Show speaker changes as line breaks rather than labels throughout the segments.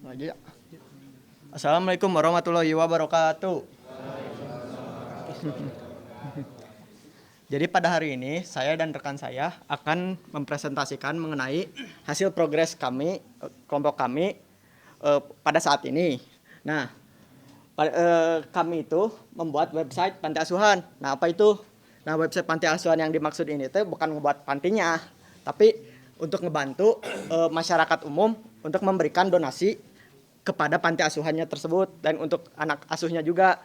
Lagi ya. Assalamualaikum warahmatullahi wabarakatuh. Jadi pada hari ini saya dan rekan saya akan mempresentasikan mengenai hasil progres kami, kelompok kami pada saat ini. Nah, kami itu membuat website panti asuhan. Nah, apa itu? Nah, website panti asuhan yang dimaksud ini itu bukan membuat pantinya, tapi untuk ngebantu masyarakat umum untuk memberikan donasi kepada panti asuhannya tersebut dan untuk anak asuhnya juga.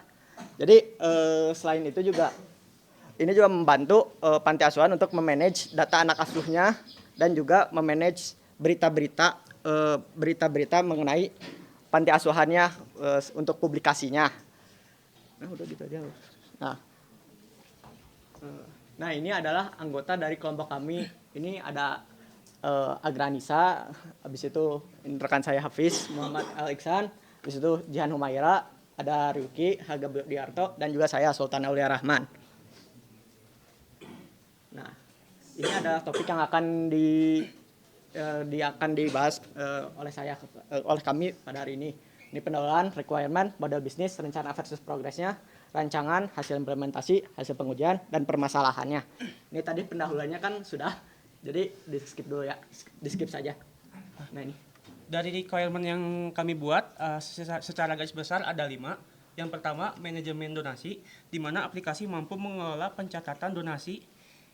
Jadi selain itu juga ini juga membantu panti asuhan untuk memanage data anak asuhnya dan juga memanage berita-berita mengenai panti asuhannya untuk publikasinya. Nah, udah gitu aja. Nah, ini adalah anggota dari kelompok kami. Ini ada Agranisa, habis itu rekan saya Hafiz, Muhammad Al Iksan, habis itu Jihan Humaira, ada Ryuki, Haga Diarto, dan juga saya Sultan Aulia Rahman. Nah, ini adalah topik yang akan dibahas oleh kami pada hari ini. Ini pendahuluan, requirement, model bisnis, rencana versus progresnya, rancangan, hasil implementasi, hasil pengujian, dan permasalahannya. Ini tadi pendahuluannya kan sudah, jadi di skip dulu ya, di skip saja. Nah ini.
Dari requirement yang kami buat secara garis besar ada 5. Yang pertama, manajemen donasi, di mana aplikasi mampu mengelola pencatatan donasi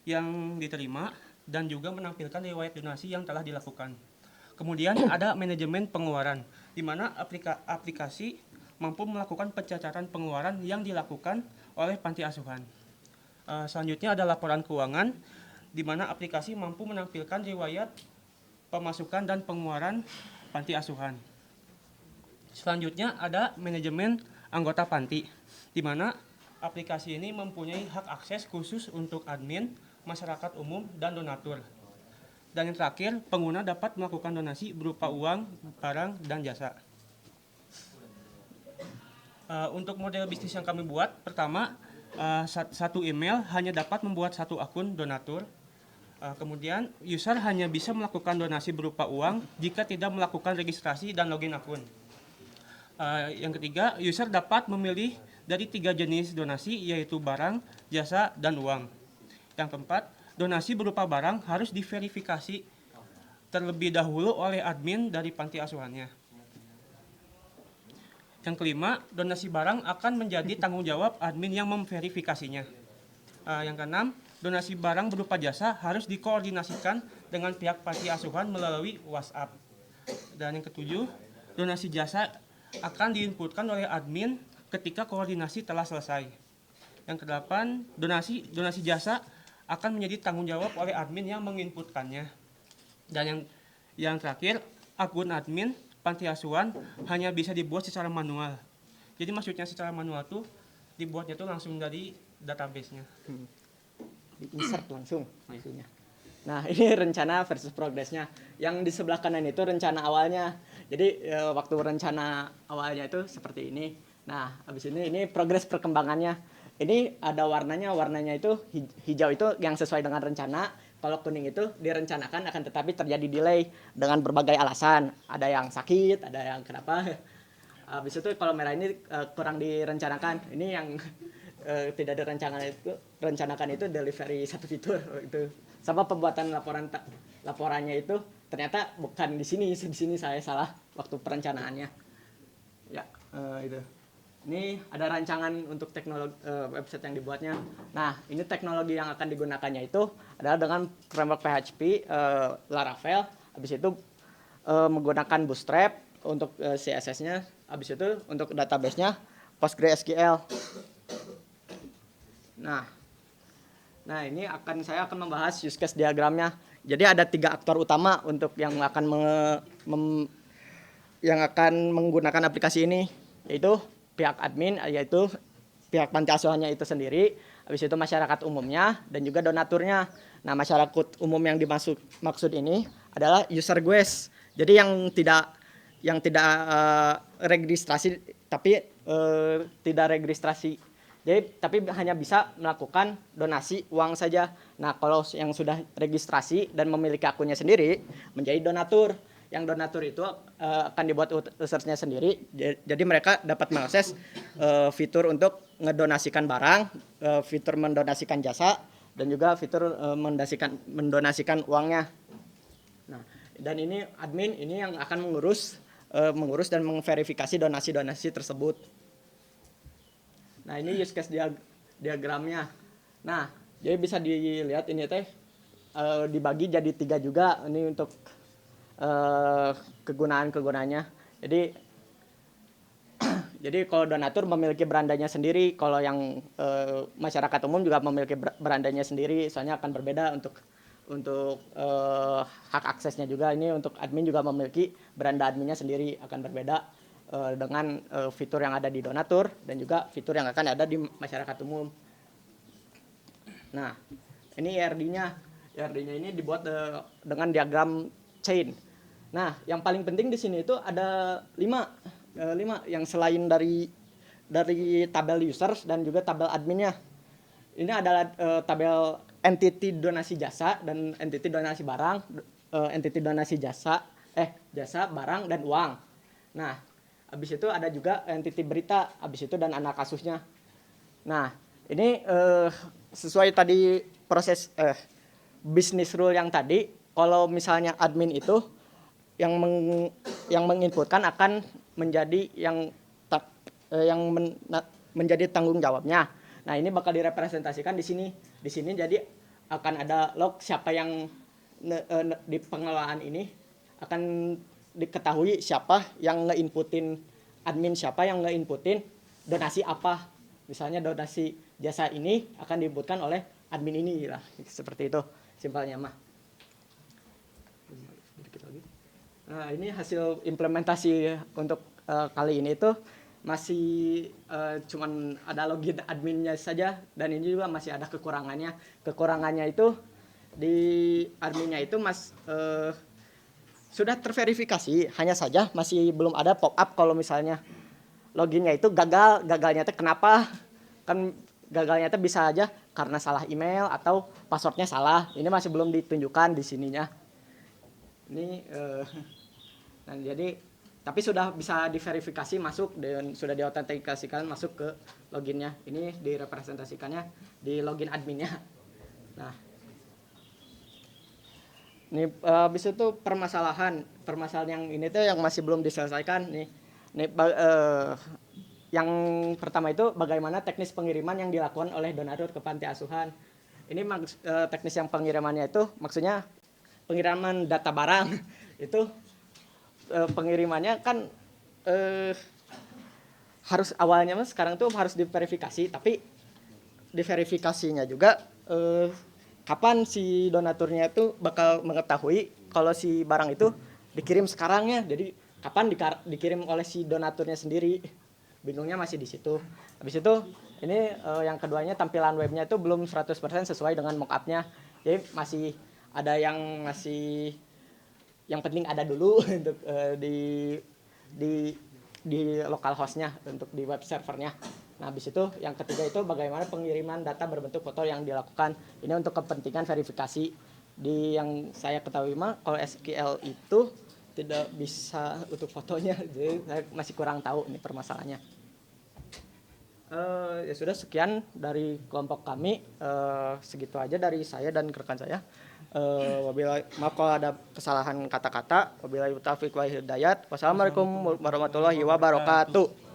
yang diterima dan juga menampilkan riwayat donasi yang telah dilakukan. Kemudian ada manajemen pengeluaran, di mana aplikasi mampu melakukan pencatatan pengeluaran yang dilakukan oleh panti asuhan. Selanjutnya ada laporan keuangan, di mana aplikasi mampu menampilkan riwayat pemasukan dan pengeluaran panti asuhan. Selanjutnya ada manajemen anggota panti, di mana aplikasi ini mempunyai hak akses khusus untuk admin, masyarakat umum, dan donatur. Dan yang terakhir, pengguna dapat melakukan donasi berupa uang, barang, dan jasa. Untuk model bisnis yang kami buat, pertama, satu email hanya dapat membuat satu akun donatur. Kemudian, user hanya bisa melakukan donasi berupa uang jika tidak melakukan registrasi dan login akun. Yang ketiga, user dapat memilih dari 3 jenis donasi, yaitu barang, jasa, dan uang. Yang keempat, donasi berupa barang harus diverifikasi terlebih dahulu oleh admin dari panti asuhannya. Yang kelima, donasi barang akan menjadi tanggung jawab admin yang memverifikasinya. Yang keenam, donasi barang berupa jasa harus dikoordinasikan dengan pihak panti asuhan melalui WhatsApp. Dan yang ketujuh, donasi jasa akan diinputkan oleh admin ketika koordinasi telah selesai. Yang kedelapan, donasi jasa akan menjadi tanggung jawab oleh admin yang menginputkannya. Dan yang terakhir, akun admin panti asuhan hanya bisa dibuat secara manual. Jadi maksudnya secara manual tuh dibuatnya tuh langsung dari database-nya.
Di-insert langsung maksudnya. Nah, ini rencana versus progresnya. Yang di sebelah kanan itu rencana awalnya. Jadi waktu rencana awalnya itu seperti ini. Nah, habis ini progres perkembangannya. Ini ada warnanya itu hijau itu yang sesuai dengan rencana. Kalau kuning itu direncanakan akan tetapi terjadi delay dengan berbagai alasan. Ada yang sakit, ada yang kenapa. Habis itu kalau merah ini kurang direncanakan. Ini yang tidak direncanakan itu delivery satu fitur itu. Sama pembuatan laporannya itu ternyata bukan di sini saya salah waktu perencanaannya. Ya, itu. Ini ada rancangan untuk teknologi website yang dibuatnya. Nah, ini teknologi yang akan digunakannya itu adalah dengan framework PHP Laravel. Habis itu menggunakan Bootstrap untuk CSS-nya. Habis itu untuk database-nya PostgreSQL. Nah ini saya akan membahas use case diagramnya. Jadi ada 3 aktor utama untuk yang akan menggunakan aplikasi ini, yaitu pihak admin, yaitu pihak panti asuhannya itu sendiri, habis itu masyarakat umumnya dan juga donaturnya. Nah, masyarakat umum yang maksud ini adalah user GUES. Jadi yang tidak registrasi tapi tidak registrasi. Jadi tapi hanya bisa melakukan donasi uang saja. Nah, kalau yang sudah registrasi dan memiliki akunnya sendiri menjadi donatur. yang donatur itu akan dibuat usernya sendiri. Jadi mereka dapat mengakses fitur untuk ngedonasikan barang, fitur mendonasikan jasa, dan juga fitur mendonasikan uangnya. Nah, dan ini admin ini yang akan mengurus dan memverifikasi donasi-donasi tersebut. Nah, ini use case diagramnya. Nah, jadi bisa dilihat ini teh dibagi jadi 3 juga ini untuk kegunaannya. Jadi kalau donatur memiliki berandanya sendiri, kalau yang masyarakat umum juga memiliki berandanya sendiri, soalnya akan berbeda untuk hak aksesnya juga. Ini untuk admin juga memiliki beranda adminnya sendiri, akan berbeda dengan fitur yang ada di donatur dan juga fitur yang akan ada di masyarakat umum. Nah, ini IRD-nya. IRD-nya ini dibuat dengan diagram chain. Nah, yang paling penting di sini itu ada 5 yang selain dari tabel users dan juga tabel adminnya. Ini adalah tabel entity donasi jasa dan entity donasi barang, entity donasi jasa, barang dan uang. Nah, habis itu ada juga entity berita, habis itu dan anak kasusnya. Nah, ini sesuai tadi proses business rule yang tadi, kalau misalnya admin itu yang menginputkan akan menjadi menjadi tanggung jawabnya. Nah, ini bakal direpresentasikan di sini. Di sini jadi akan ada log siapa yang di pengelolaan ini, akan diketahui siapa yang ngeinputin, admin siapa yang ngeinputin donasi apa. Misalnya donasi jasa ini akan diinputkan oleh admin ini lah, seperti itu simpelnya mah. Nah, ini hasil implementasi untuk kali ini tuh masih cuman ada login adminnya saja, dan ini juga masih ada kekurangannya. Kekurangannya itu di adminnya itu sudah terverifikasi, hanya saja masih belum ada pop up kalau misalnya loginnya itu gagalnya itu kenapa? Kan gagalnya itu bisa aja karena salah email atau passwordnya salah. Ini masih belum ditunjukkan di sininya. Ini nah, jadi tapi sudah bisa diverifikasi masuk dan sudah diautentikasikan masuk ke loginnya. Ini direpresentasikannya di login adminnya. Nah, ini habis itu permasalahan yang ini tuh yang masih belum diselesaikan nih. Yang pertama itu bagaimana teknis pengiriman yang dilakukan oleh donatur ke panti asuhan. Ini teknis yang pengirimannya itu maksudnya pengiriman data barang. Itu pengirimannya kan harus awalnya mas sekarang tuh harus diverifikasi, tapi diverifikasinya juga kapan si donaturnya itu bakal mengetahui kalau si barang itu dikirim sekarangnya. Jadi kapan dikirim oleh si donaturnya sendiri. Bingungnya masih di situ. Habis itu ini yang keduanya tampilan webnya itu belum 100% sesuai dengan mockupnya. Jadi masih ada yang yang penting ada dulu untuk di local hostnya, untuk di web servernya. Nah, habis itu yang ketiga itu bagaimana pengiriman data berbentuk foto yang dilakukan. Ini untuk kepentingan verifikasi. Di yang saya ketahui mah kalau SQL itu tidak bisa untuk fotonya, jadi saya masih kurang tahu ini permasalahannya. Ya sudah, sekian dari kelompok kami, segitu aja dari saya dan rekan saya. Maaf kalau ada kesalahan kata-kata. Wabillahi taufiq wal hidayah. Wassalamualaikum warahmatullahi wabarakatuh.